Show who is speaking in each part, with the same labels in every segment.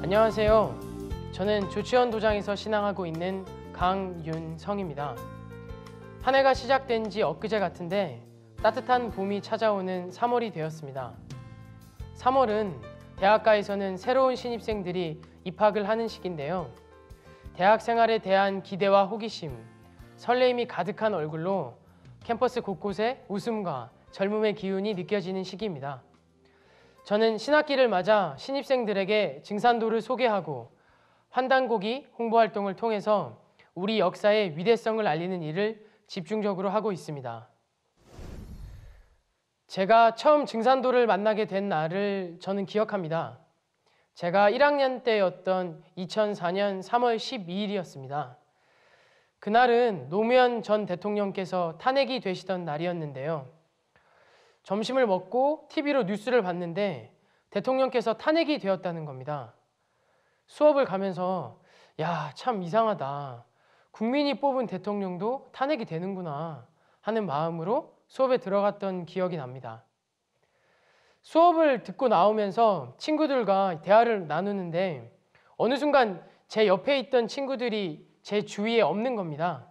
Speaker 1: 안녕하세요. 저는 조치원 도장에서 신앙하고 있는 강윤성입니다. 한 해가 시작된 지 엊그제 같은데 따뜻한 봄이 찾아오는 3월이 되었습니다. 3월은 대학가에서는 새로운 신입생들이 입학을 하는 시기인데요. 대학 생활에 대한 기대와 호기심, 설레임이 가득한 얼굴로 캠퍼스 곳곳에 웃음과 젊음의 기운이 느껴지는 시기입니다. 저는 신학기를 맞아 신입생들에게 증산도를 소개하고 환단고기 홍보활동을 통해서 우리 역사의 위대성을 알리는 일을 집중적으로 하고 있습니다. 제가 처음 증산도를 만나게 된 날을 저는 기억합니다. 제가 1학년 때였던 2004년 3월 12일이었습니다. 그날은 노무현 전 대통령께서 탄핵이 되시던 날이었는데요. 점심을 먹고 TV로 뉴스를 봤는데 대통령께서 탄핵이 되었다는 겁니다. 수업을 가면서 야, 참 이상하다. 국민이 뽑은 대통령도 탄핵이 되는구나 하는 마음으로 수업에 들어갔던 기억이 납니다. 수업을 듣고 나오면서 친구들과 대화를 나누는데 어느 순간 제 옆에 있던 친구들이 제 주위에 없는 겁니다.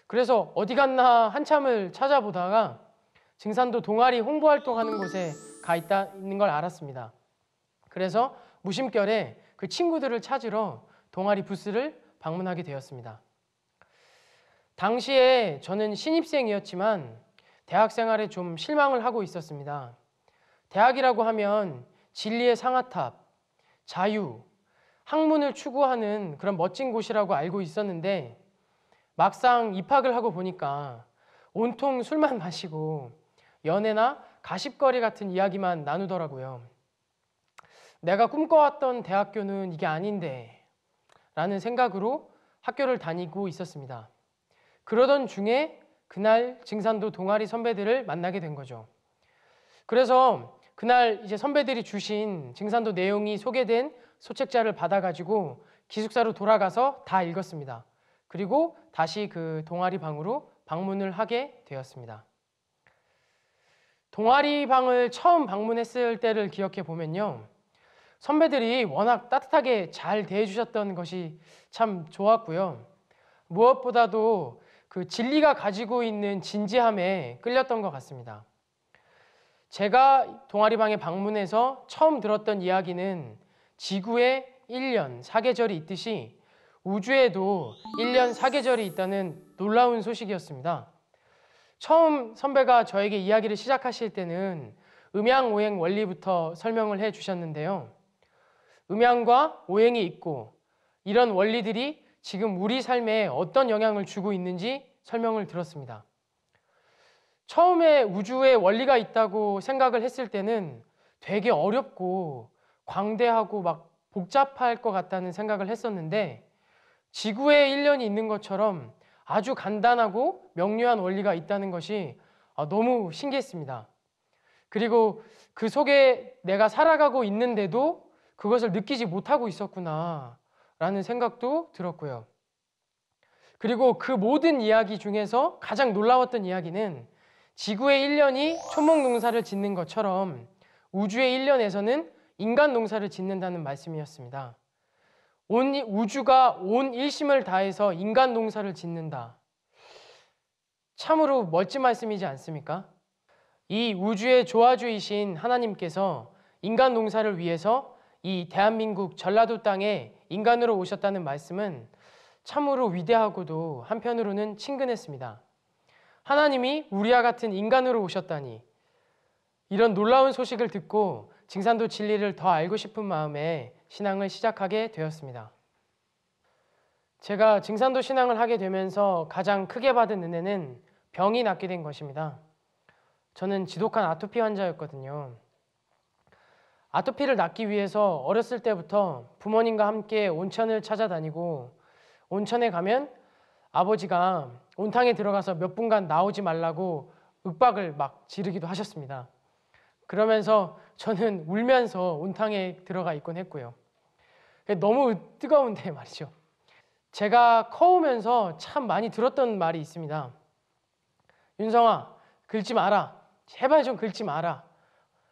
Speaker 1: 그래서 어디 갔나 한참을 찾아보다가 증산도 동아리 홍보활동하는 곳에 가 있는 걸 알았습니다. 그래서 무심결에 그 친구들을 찾으러 동아리 부스를 방문하게 되었습니다. 당시에 저는 신입생이었지만 대학 생활에 좀 실망을 하고 있었습니다. 대학이라고 하면 진리의 상아탑, 자유, 학문을 추구하는 그런 멋진 곳이라고 알고 있었는데 막상 입학을 하고 보니까 온통 술만 마시고 연애나 가십거리 같은 이야기만 나누더라고요. 내가 꿈꿔왔던 대학교는 이게 아닌데 라는 생각으로 학교를 다니고 있었습니다. 그러던 중에 그날 증산도 동아리 선배들을 만나게 된 거죠. 그래서 그날 이제 선배들이 주신 증산도 내용이 소개된 소책자를 받아가지고 기숙사로 돌아가서 다 읽었습니다. 그리고 다시 그 동아리 방으로 방문을 하게 되었습니다. 동아리 방을 처음 방문했을 때를 기억해 보면요. 선배들이 워낙 따뜻하게 잘 대해주셨던 것이 참 좋았고요. 무엇보다도 그 진리가 가지고 있는 진지함에 끌렸던 것 같습니다. 제가 동아리 방에 방문해서 처음 들었던 이야기는 지구에 1년 사계절이 있듯이 우주에도 1년 사계절이 있다는 놀라운 소식이었습니다. 처음 선배가 저에게 이야기를 시작하실 때는 음양오행 원리부터 설명을 해 주셨는데요. 음양과 오행이 있고 이런 원리들이 지금 우리 삶에 어떤 영향을 주고 있는지 설명을 들었습니다. 처음에 우주에 원리가 있다고 생각을 했을 때는 되게 어렵고 광대하고 막 복잡할 것 같다는 생각을 했었는데 지구에 1년이 있는 것처럼 아주 간단하고 명료한 원리가 있다는 것이 너무 신기했습니다. 그리고 그 속에 내가 살아가고 있는데도 그것을 느끼지 못하고 있었구나 라는 생각도 들었고요. 그리고 그 모든 이야기 중에서 가장 놀라웠던 이야기는 지구의 1년이 초목 농사를 짓는 것처럼 우주의 1년에서는 인간 농사를 짓는다는 말씀이었습니다. 우주가 온 일심을 다해서 인간 농사를 짓는다. 참으로 멋진 말씀이지 않습니까? 이 우주의 조화주이신 하나님께서 인간 농사를 위해서 이 대한민국 전라도 땅에 인간으로 오셨다는 말씀은 참으로 위대하고도 한편으로는 친근했습니다. 하나님이 우리와 같은 인간으로 오셨다니 이런 놀라운 소식을 듣고 증산도 진리를 더 알고 싶은 마음에 신앙을 시작하게 되었습니다. 제가 증산도 신앙을 하게 되면서 가장 크게 받은 은혜는 병이 낫게 된 것입니다. 저는 지독한 아토피 환자였거든요. 아토피를 낫기 위해서 어렸을 때부터 부모님과 함께 온천을 찾아다니고 온천에 가면 아버지가 온탕에 들어가서 몇 분간 나오지 말라고 윽박을 막 지르기도 하셨습니다. 그러면서 저는 울면서 온탕에 들어가 있곤 했고요. 너무 뜨거운데 말이죠. 제가 커오면서 참 많이 들었던 말이 있습니다. 윤성아, 긁지 마라. 제발 좀 긁지 마라.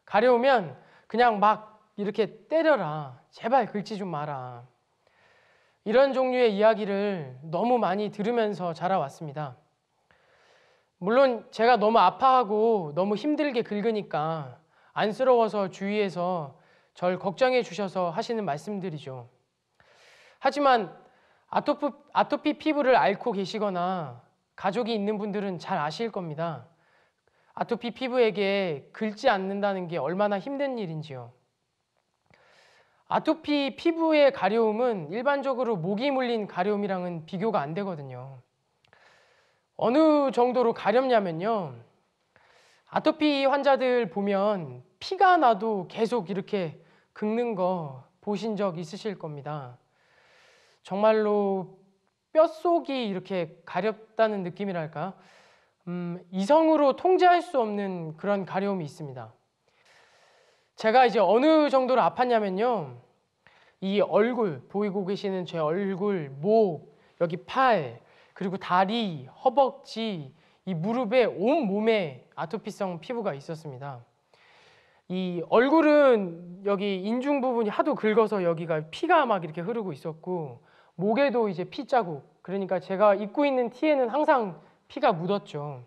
Speaker 1: 가려우면 그냥 막 이렇게 때려라. 제발 긁지 좀 마라. 이런 종류의 이야기를 너무 많이 들으면서 자라왔습니다. 물론 제가 너무 아파하고 너무 힘들게 긁으니까 안쓰러워서 주위에서 절 걱정해 주셔서 하시는 말씀들이죠. 하지만 아토피 피부를 앓고 계시거나 가족이 있는 분들은 잘 아실 겁니다. 아토피 피부에게 긁지 않는다는 게 얼마나 힘든 일인지요. 아토피 피부의 가려움은 일반적으로 모기 물린 가려움이랑은 비교가 안 되거든요. 어느 정도로 가렵냐면요. 아토피 환자들 보면 피가 나도 계속 이렇게 긁는 거 보신 적 있으실 겁니다. 정말로 뼛속이 이렇게 가렵다는 느낌이랄까? 이성으로 통제할 수 없는 그런 가려움이 있습니다. 제가 이제 어느 정도로 아팠냐면요. 이 얼굴, 보이고 계시는 제 얼굴, 목, 여기 팔, 그리고 다리, 허벅지, 이 무릎에 온 몸에 아토피성 피부가 있었습니다. 이 얼굴은 여기 인중 부분이 하도 긁어서 여기가 피가 막 이렇게 흐르고 있었고, 목에도 이제 피 자국, 그러니까 제가 입고 있는 티에는 항상 피가 묻었죠.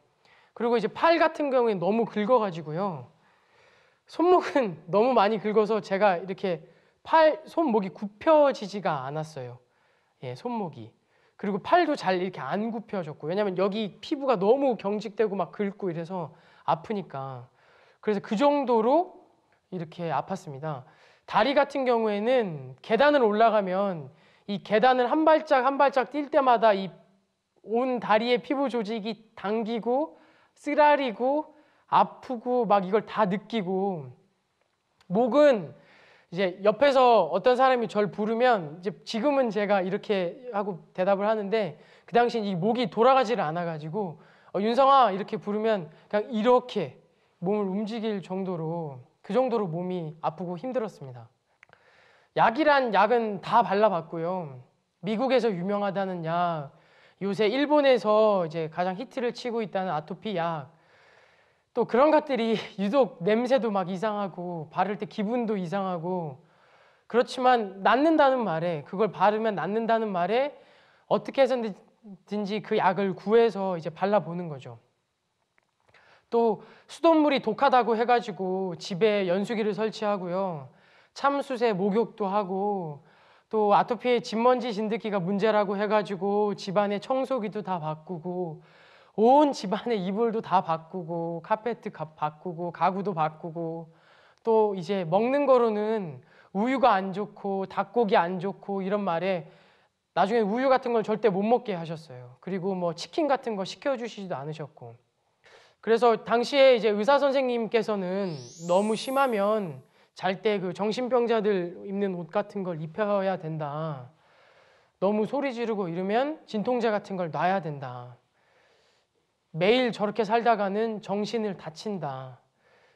Speaker 1: 그리고 이제 팔 같은 경우에 너무 긁어가지고요. 손목은 너무 많이 긁어서 제가 이렇게 손목이 굽혀지지가 않았어요. 예, 손목이. 그리고 팔도 잘 이렇게 안 굽혀졌고, 왜냐면 여기 피부가 너무 경직되고 막 긁고 이래서 아프니까. 그래서 그 정도로 이렇게 아팠습니다. 다리 같은 경우에는 계단을 올라가면 이 계단을 한 발짝 한 발짝 뛸 때마다 이 온 다리의 피부 조직이 당기고 쓰라리고 아프고 막 이걸 다 느끼고, 목은 이제 옆에서 어떤 사람이 절 부르면 이제 지금은 제가 이렇게 하고 대답을 하는데, 그 당시엔 이 목이 돌아가지를 않아가지고 윤성아 이렇게 부르면 그냥 이렇게 몸을 움직일 정도로, 그 정도로 몸이 아프고 힘들었습니다. 약이란 약은 다 발라봤고요. 미국에서 유명하다는 약, 요새 일본에서 이제 가장 히트를 치고 있다는 아토피 약, 또 그런 것들이 유독 냄새도 막 이상하고 바를 때 기분도 이상하고, 그렇지만 낫는다는 말에, 그걸 바르면 낫는다는 말에 어떻게 해서든지 그 약을 구해서 이제 발라보는 거죠. 또 수돗물이 독하다고 해가지고 집에 연수기를 설치하고요. 참숯에 목욕도 하고, 또 아토피에 진먼지 진드기가 문제라고 해가지고 집안의 청소기도 다 바꾸고, 온 집안의 이불도 다 바꾸고, 카페트 바꾸고, 가구도 바꾸고, 또 이제 먹는 거로는 우유가 안 좋고 닭고기 안 좋고 이런 말에 나중에 우유 같은 걸 절대 못 먹게 하셨어요. 그리고 뭐 치킨 같은 거 시켜주시지도 않으셨고. 그래서 당시에 이제 의사 선생님께서는 너무 심하면 잘 때 그 정신병자들 입는 옷 같은 걸 입혀야 된다. 너무 소리 지르고 이러면 진통제 같은 걸 놔야 된다. 매일 저렇게 살다가는 정신을 다친다.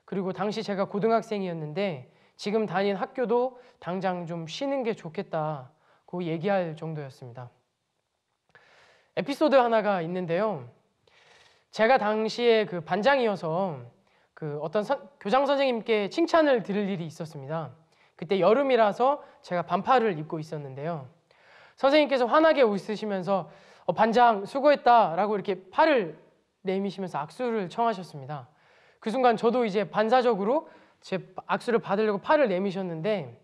Speaker 1: 그리고 당시 제가 고등학생이었는데 지금 다닌 학교도 당장 좀 쉬는 게 좋겠다고 얘기할 정도였습니다. 에피소드 하나가 있는데요. 제가 당시에 그 반장이어서 그 어떤 교장 선생님께 칭찬을 들을 일이 있었습니다. 그때 여름이라서 제가 반팔을 입고 있었는데요. 선생님께서 환하게 웃으시면서 반장 수고했다라고 이렇게 팔을 내미시면서 악수를 청하셨습니다. 그 순간 저도 이제 반사적으로 제 악수를 받으려고 팔을 내미셨는데,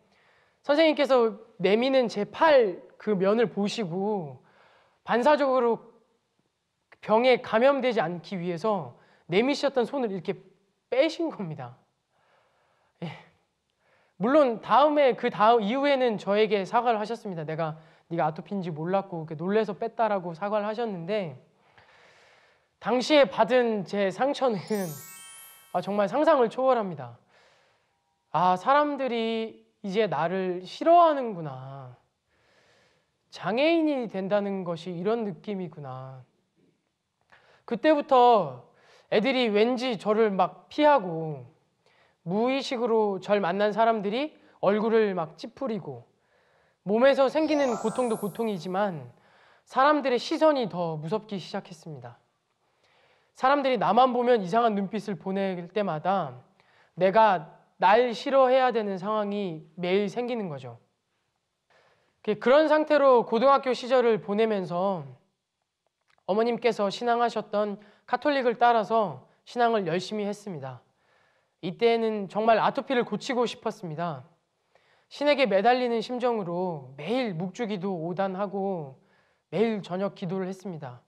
Speaker 1: 선생님께서 내미는 제 팔 그 면을 보시고 반사적으로 병에 감염되지 않기 위해서 내미셨던 손을 이렇게 빼신 겁니다. 예. 물론 그 다음 이후에는 저에게 사과를 하셨습니다. 네가 아토피인지 몰랐고 놀래서 뺐다라고 사과를 하셨는데, 당시에 받은 제 상처는 정말 상상을 초월합니다. 사람들이 이제 나를 싫어하는구나. 장애인이 된다는 것이 이런 느낌이구나. 그때부터 애들이 왠지 저를 막 피하고, 무의식으로 절 만난 사람들이 얼굴을 막 찌푸리고, 몸에서 생기는 고통도 고통이지만 사람들의 시선이 더 무섭기 시작했습니다. 사람들이 나만 보면 이상한 눈빛을 보낼 때마다 내가 날 싫어해야 되는 상황이 매일 생기는 거죠. 그런 상태로 고등학교 시절을 보내면서 어머님께서 신앙하셨던 카톨릭을 따라서 신앙을 열심히 했습니다. 이때는 정말 아토피를 고치고 싶었습니다. 신에게 매달리는 심정으로 매일 묵주기도 5단하고 매일 저녁 기도를 했습니다.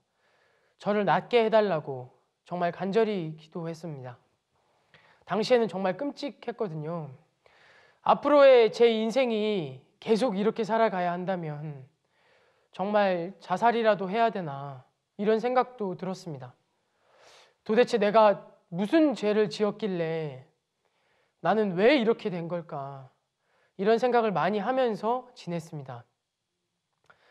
Speaker 1: 저를 낫게 해달라고 정말 간절히 기도했습니다. 당시에는 정말 끔찍했거든요. 앞으로의 제 인생이 계속 이렇게 살아가야 한다면 정말 자살이라도 해야 되나 이런 생각도 들었습니다. 도대체 내가 무슨 죄를 지었길래 나는 왜 이렇게 된 걸까? 이런 생각을 많이 하면서 지냈습니다.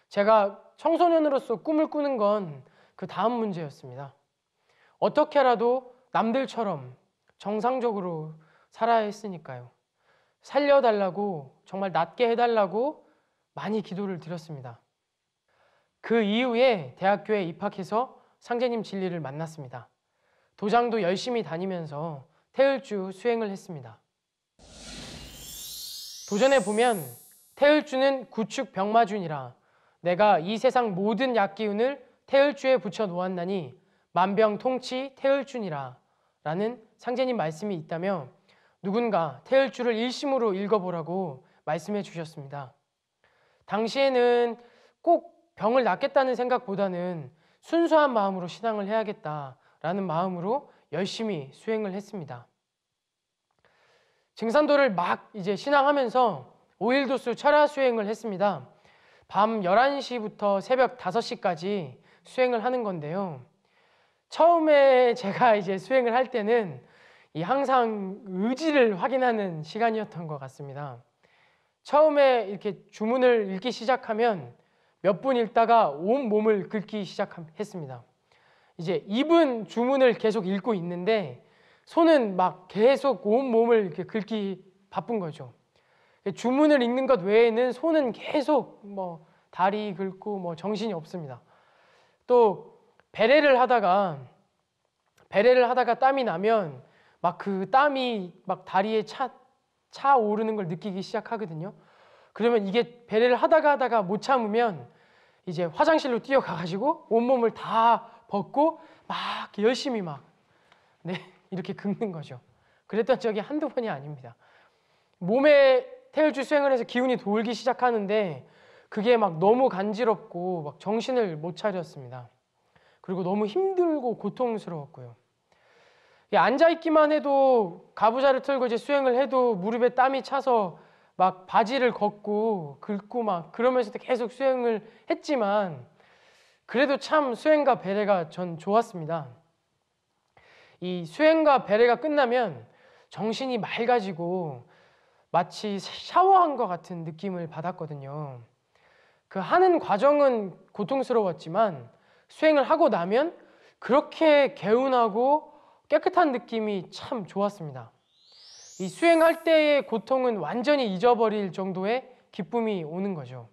Speaker 1: 제가 청소년으로서 꿈을 꾸는 건 그 다음 문제였습니다. 어떻게라도 남들처럼 정상적으로 살아야 했으니까요. 살려달라고, 정말 낫게 해달라고 많이 기도를 드렸습니다. 그 이후에 대학교에 입학해서 상제님 진리를 만났습니다. 도장도 열심히 다니면서 태을주 수행을 했습니다. 도전에 보면 태을주는 구축병마준이라 내가 이 세상 모든 약기운을 태을주에 붙여 놓았나니 만병통치 태을준이라 라는 상제님 말씀이 있다며 누군가 태을주를 일심으로 읽어보라고 말씀해 주셨습니다. 당시에는 꼭 병을 낫겠다는 생각보다는 순수한 마음으로 신앙을 해야겠다라는 마음으로 열심히 수행을 했습니다. 증산도를 막 이제 신앙하면서 5일도수 철야 수행을 했습니다. 밤 11시부터 새벽 5시까지 수행을 하는 건데요. 처음에 제가 이제 수행을 할 때는 항상 의지를 확인하는 시간이었던 것 같습니다. 처음에 이렇게 주문을 읽기 시작하면 몇 분 읽다가 온 몸을 긁기 시작했습니다. 이제 입은 주문을 계속 읽고 있는데 손은 막 계속 온 몸을 이렇게 긁기 바쁜 거죠. 주문을 읽는 것 외에는 손은 계속 뭐 다리 긁고 뭐 정신이 없습니다. 또 배례를 하다가 땀이 나면 막 그 땀이 막 다리에 차 오르는 걸 느끼기 시작하거든요. 그러면 이게 배례를 하다가 못 참으면 이제 화장실로 뛰어가가지고 온몸을 다 벗고 막 열심히 이렇게 긁는 거죠. 그랬던 적이 한두 번이 아닙니다. 몸에 태을주 수행을 해서 기운이 돌기 시작하는데 그게 막 너무 간지럽고 막 정신을 못 차렸습니다. 그리고 너무 힘들고 고통스러웠고요. 앉아있기만 해도 가부좌를 틀고 이제 수행을 해도 무릎에 땀이 차서 막 바지를 걷고 긁고 막 그러면서도 계속 수행을 했지만 그래도 참 수행과 배례가 전 좋았습니다. 이 수행과 배례가 끝나면 정신이 맑아지고 마치 샤워한 것 같은 느낌을 받았거든요. 그 하는 과정은 고통스러웠지만 수행을 하고 나면 그렇게 개운하고 깨끗한 느낌이 참 좋았습니다. 이 수행할 때의 고통은 완전히 잊어버릴 정도의 기쁨이 오는 거죠.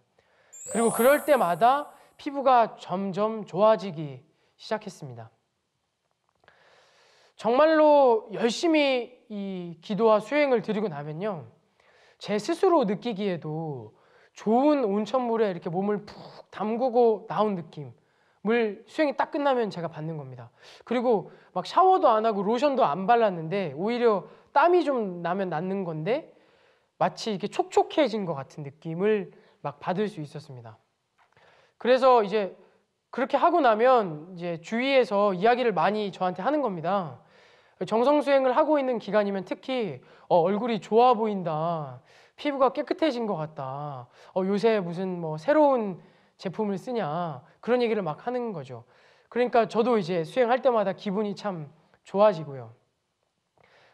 Speaker 1: 그리고 그럴 때마다 피부가 점점 좋아지기 시작했습니다. 정말로 열심히 이 기도와 수행을 드리고 나면요, 제 스스로 느끼기에도 좋은 온천물에 이렇게 몸을 푹 담그고 나온 느낌을 수행이 딱 끝나면 제가 받는 겁니다. 그리고 막 샤워도 안 하고 로션도 안 발랐는데 오히려 땀이 좀 나면 낫는 건데 마치 이렇게 촉촉해진 것 같은 느낌을 막 받을 수 있었습니다. 그래서 이제 그렇게 하고 나면 이제 주위에서 이야기를 많이 저한테 하는 겁니다. 정성 수행을 하고 있는 기간이면 특히 얼굴이 좋아 보인다, 피부가 깨끗해진 것 같다, 요새 무슨 뭐 새로운 제품을 쓰냐, 그런 얘기를 막 하는 거죠. 그러니까 저도 이제 수행할 때마다 기분이 참 좋아지고요.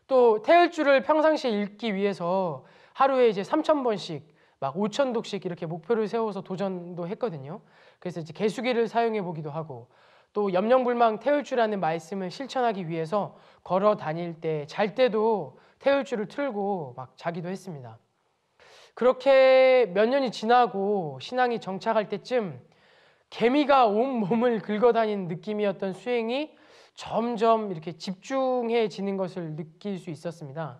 Speaker 1: 또 태을주를 평상시에 읽기 위해서 하루에 이제 3,000번씩 막 5,000독씩 이렇게 목표를 세워서 도전도 했거든요. 그래서 이제 개수기를 사용해 보기도 하고, 또 염령불망 태을주라는 말씀을 실천하기 위해서 걸어 다닐 때, 잘 때도 태을주를 틀고 막 자기도 했습니다. 그렇게 몇 년이 지나고 신앙이 정착할 때쯤 개미가 온 몸을 긁어다니는 느낌이었던 수행이 점점 이렇게 집중해지는 것을 느낄 수 있었습니다.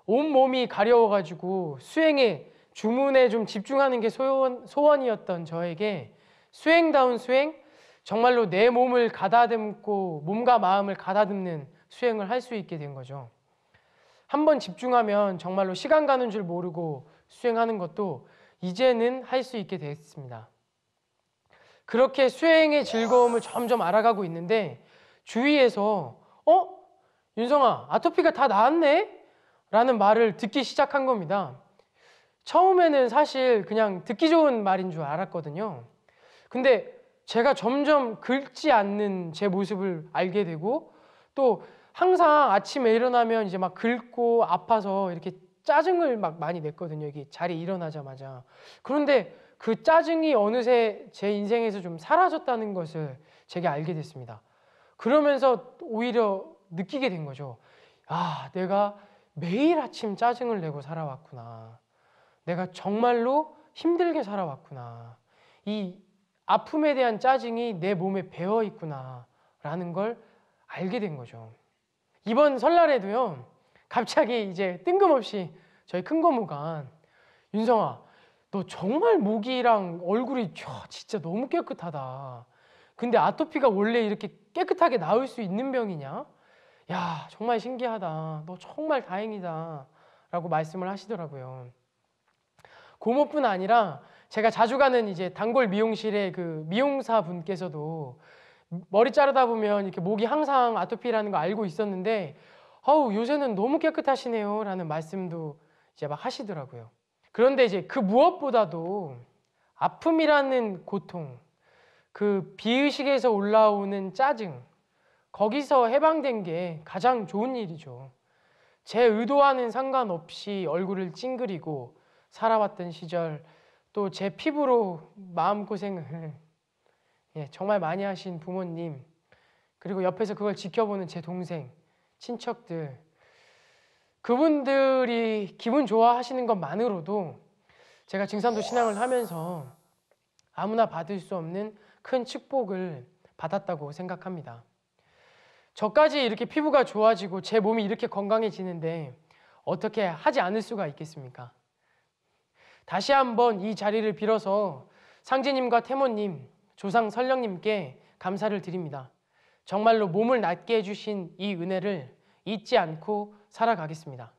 Speaker 1: 온몸이 가려워가지고 수행에 주문에 좀 집중하는 게 소원이었던 저에게 수행다운 수행, 정말로 내 몸을 가다듬고 몸과 마음을 가다듬는 수행을 할 수 있게 된 거죠. 한번 집중하면 정말로 시간 가는 줄 모르고 수행하는 것도 이제는 할 수 있게 됐습니다. 그렇게 수행의 즐거움을 점점 알아가고 있는데 주위에서 윤성아, 아토피가 다 나았네? 라는 말을 듣기 시작한 겁니다. 처음에는 사실 그냥 듣기 좋은 말인 줄 알았거든요. 근데 제가 점점 긁지 않는 제 모습을 알게 되고 또 항상 아침에 일어나면 이제 막 긁고 아파서 이렇게 짜증을 막 많이 냈거든요. 이게 자리에 일어나자마자. 그런데 그 짜증이 어느새 제 인생에서 좀 사라졌다는 것을 제가 알게 됐습니다. 그러면서 오히려 느끼게 된 거죠. 아, 내가 매일 아침 짜증을 내고 살아왔구나. 내가 정말로 힘들게 살아왔구나. 이 아픔에 대한 짜증이 내 몸에 배어 있구나 라는 걸 알게 된 거죠. 이번 설날에도요, 갑자기 이제 뜬금없이 저희 큰 고모가 윤성아, 너 정말 목이랑 얼굴이 진짜 너무 깨끗하다. 근데 아토피가 원래 이렇게 깨끗하게 나을 수 있는 병이냐? 야, 정말 신기하다. 너 정말 다행이다. 라고 말씀을 하시더라고요. 고모뿐 아니라 제가 자주 가는 이제 단골 미용실의 그 미용사 분께서도 머리 자르다 보면 이렇게 목이 항상 아토피라는 거 알고 있었는데 요새는 너무 깨끗하시네요 라는 말씀도 이제 막 하시더라고요. 그런데 이제 그 무엇보다도 아픔이라는 고통, 그 비의식에서 올라오는 짜증, 거기서 해방된 게 가장 좋은 일이죠. 제 의도와는 상관없이 얼굴을 찡그리고 살아왔던 시절, 또 제 피부로 마음고생을 정말 많이 하신 부모님, 그리고 옆에서 그걸 지켜보는 제 동생, 친척들, 그분들이 기분 좋아하시는 것만으로도 제가 증산도 신앙을 하면서 아무나 받을 수 없는 큰 축복을 받았다고 생각합니다. 저까지 이렇게 피부가 좋아지고 제 몸이 이렇게 건강해지는데 어떻게 하지 않을 수가 있겠습니까? 다시 한번 이 자리를 빌어서 상제님과 태모님, 조상 설령님께 감사를 드립니다. 정말로 몸을 낫게 해주신 이 은혜를 잊지 않고 살아가겠습니다.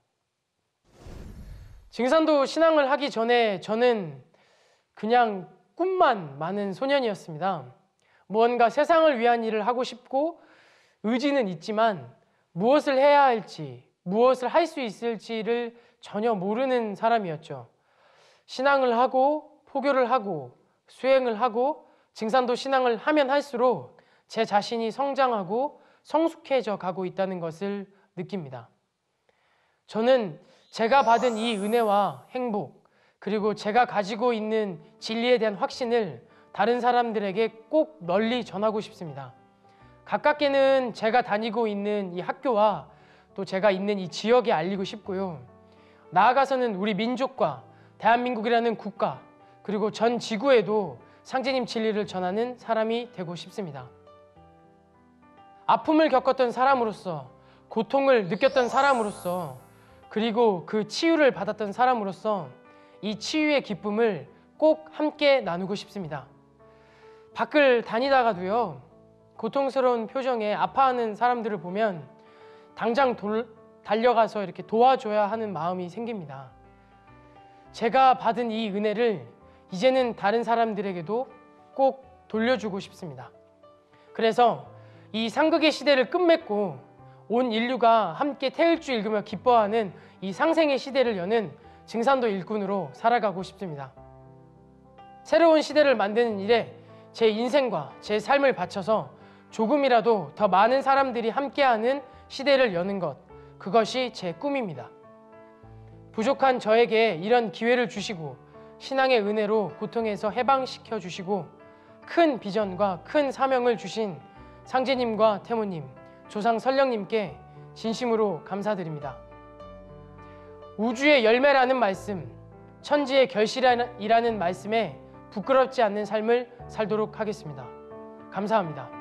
Speaker 1: 증산도 신앙을 하기 전에 저는 그냥 꿈만 많은 소년이었습니다. 무언가 세상을 위한 일을 하고 싶고 의지는 있지만 무엇을 해야 할지, 무엇을 할 수 있을지를 전혀 모르는 사람이었죠. 신앙을 하고 포교를 하고 수행을 하고 증산도 신앙을 하면 할수록 제 자신이 성장하고 성숙해져 가고 있다는 것을 느낍니다. 저는 제가 받은 이 은혜와 행복, 그리고 제가 가지고 있는 진리에 대한 확신을 다른 사람들에게 꼭 널리 전하고 싶습니다. 가깝게는 제가 다니고 있는 이 학교와 또 제가 있는 이 지역에 알리고 싶고요. 나아가서는 우리 민족과 대한민국이라는 국가, 그리고 전 지구에도 상제님 진리를 전하는 사람이 되고 싶습니다. 아픔을 겪었던 사람으로서, 고통을 느꼈던 사람으로서, 그리고 그 치유를 받았던 사람으로서 이 치유의 기쁨을 꼭 함께 나누고 싶습니다. 밖을 다니다가도요, 고통스러운 표정에 아파하는 사람들을 보면 당장 달려가서 이렇게 도와줘야 하는 마음이 생깁니다. 제가 받은 이 은혜를 이제는 다른 사람들에게도 꼭 돌려주고 싶습니다. 그래서 이 상극의 시대를 끝맺고 온 인류가 함께 태일주 읽으며 기뻐하는 이 상생의 시대를 여는 증산도 일꾼으로 살아가고 싶습니다. 새로운 시대를 만드는 일에 제 인생과 제 삶을 바쳐서 조금이라도 더 많은 사람들이 함께하는 시대를 여는 것, 그것이 제 꿈입니다. 부족한 저에게 이런 기회를 주시고 신앙의 은혜로 고통에서 해방시켜 주시고 큰 비전과 큰 사명을 주신 상제님과 태모님, 조상 설령님께 진심으로 감사드립니다. 우주의 열매라는 말씀, 천지의 결실이라는 말씀에 부끄럽지 않는 삶을 살도록 하겠습니다. 감사합니다.